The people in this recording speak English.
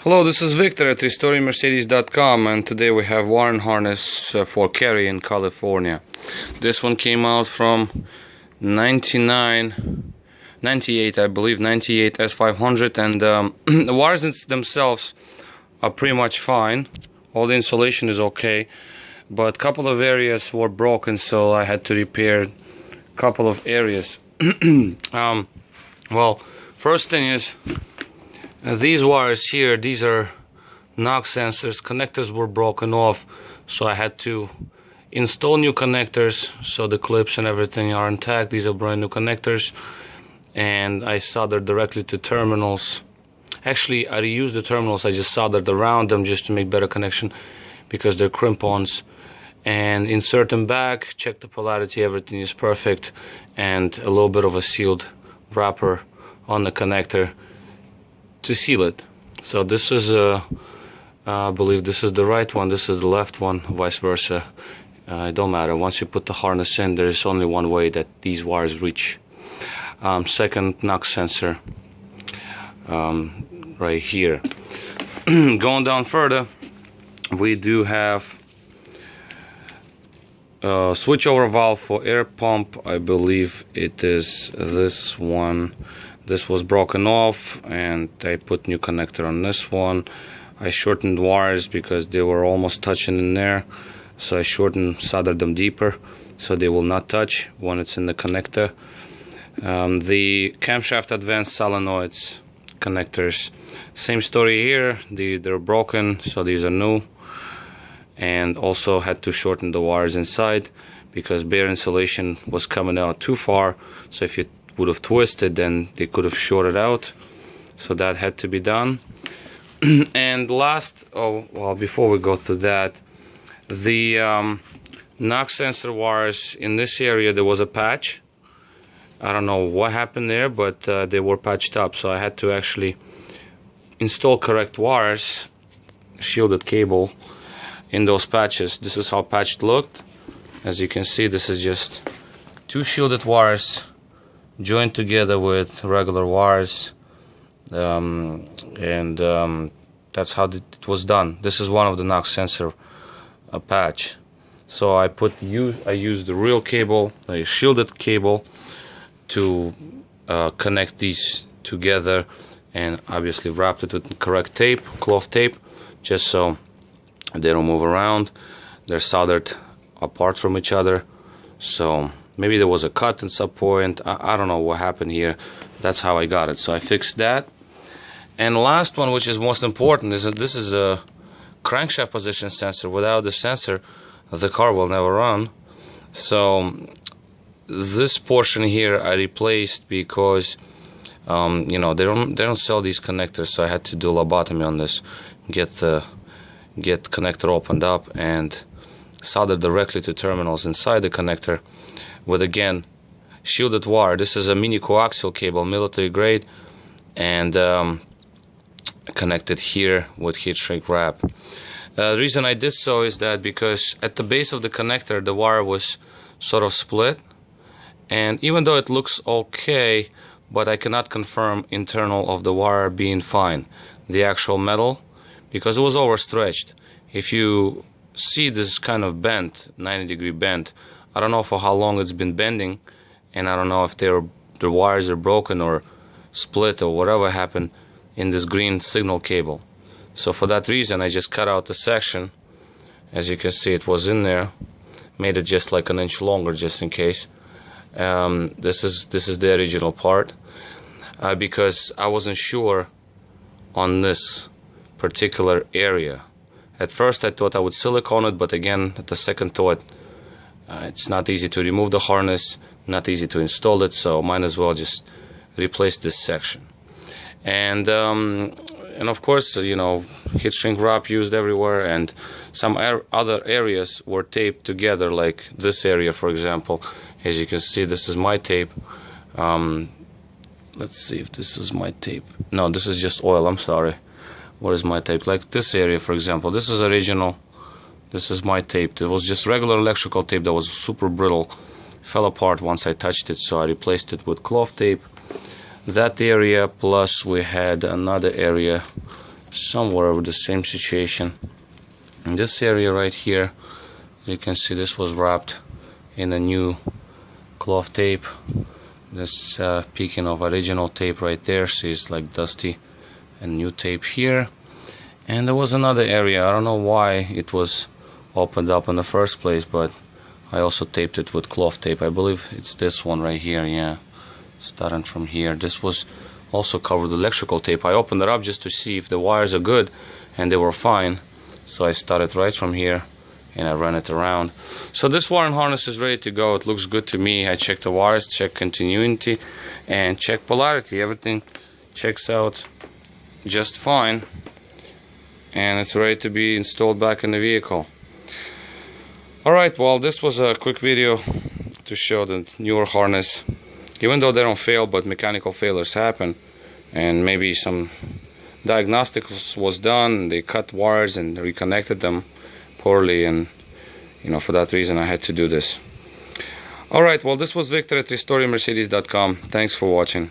Hello, this is Victor at RestoringMercedes.com, and today we have wiring harness for Carey in California. This one came out from 98, I believe, 98 s500, and the wires themselves are pretty much fine. All the insulation is okay, but a couple of areas were broken, so I had to repair a couple of areas. Well, first thing is, these wires here, these are knock sensors. Connectors were broken off, so I had to install new connectors, so the clips and everything are intact. These are brand new connectors, and I soldered directly to terminals. Actually, I reused the terminals. I just soldered around them just to make better connection because they're crimp-ons. And insert them back, check the polarity, everything is perfect, and a little bit of a sealed wrapper on the connector to seal it. So this is I believe this is the right one, this is the left one, vice versa. It don't matter. Once you put the harness in, there's only one way that these wires reach. Second knock sensor right here. Going down further, we do have a switchover valve for air pump. I believe it is this one. This was broken off, and I put new connector on this one. I shortened wires because they were almost touching in there, so I soldered them deeper so they will not touch when it's in the connector. The camshaft advanced solenoids connectors, same story here. They're broken, so these are new, and also had to shorten the wires inside because bare insulation was coming out too far, so if you would have twisted, then they could have shorted out, so that had to be done. And last, before we go through that, the knock sensor wires in this area, there was a patch. I don't know what happened there, but they were patched up, so I had to actually install correct wires, shielded cable in those patches. This is how patched looked. As you can see, this is just two shielded wires joined together with regular wires, that's how it was done. This is one of the knock sensor patch. So I used the real cable, a shielded cable, to connect these together, and obviously wrapped it with the correct tape, cloth tape, just so they don't move around. They're soldered apart from each other, so maybe there was a cut at some point. I don't know what happened here. That's how I got it. So I fixed that. And the last one, which is most important, is that this is a crankshaft position sensor. Without the sensor, the car will never run. So this portion here I replaced because you know, they don't sell these connectors. So I had to do lobotomy on this, get connector opened up and solder directly to terminals inside the connector with, again, shielded wire. This is a mini coaxial cable, military grade, and connected here with heat shrink wrap. The reason I did so is that because at the base of the connector the wire was sort of split, and even though it looks okay, but I cannot confirm internal of the wire being fine, the actual metal, because it was overstretched. If you see this kind of bent, 90-degree bent, I don't know for how long it's been bending, and I don't know if the wires are broken or split or whatever happened in this green signal cable. So for that reason I just cut out the section. As you can see, it was in there, made it just like an inch longer just in case. This is the original part, because I wasn't sure on this particular area. At first I thought I would silicone it, but again, at the second thought, it's not easy to remove the harness, not easy to install it, so might as well just replace this section. And of course, you know, heat shrink wrap used everywhere, and some other areas were taped together, like this area, for example. As you can see, this is my tape. Let's see if this is my tape. No, this is just oil, I'm sorry. Where is my tape? Like this area, for example, this is original. This is my tape. It was just regular electrical tape that was super brittle. Fell apart once I touched it, so I replaced it with cloth tape. That area, plus we had another area somewhere with the same situation. In this area right here, you can see this was wrapped in a new cloth tape. This peeking of original tape right there, see it's like dusty, and new tape here. And there was another area, I don't know why it was opened up in the first place, but I also taped it with cloth tape. I believe it's this one right here, yeah, starting from here. This was also covered with electrical tape. I opened it up just to see if the wires are good, and they were fine. So I started right from here and I ran it around. So this wiring harness is ready to go. It looks good to me. I checked the wires, checked continuity, and checked polarity. Everything checks out just fine, and it's ready to be installed back in the vehicle. Alright, well, this was a quick video to show the newer harness. Even though they don't fail, but mechanical failures happen, and maybe some diagnostics was done, they cut wires and reconnected them poorly, and for that reason I had to do this. Alright, well, this was Victor at RestoreMercedes.com. Thanks for watching.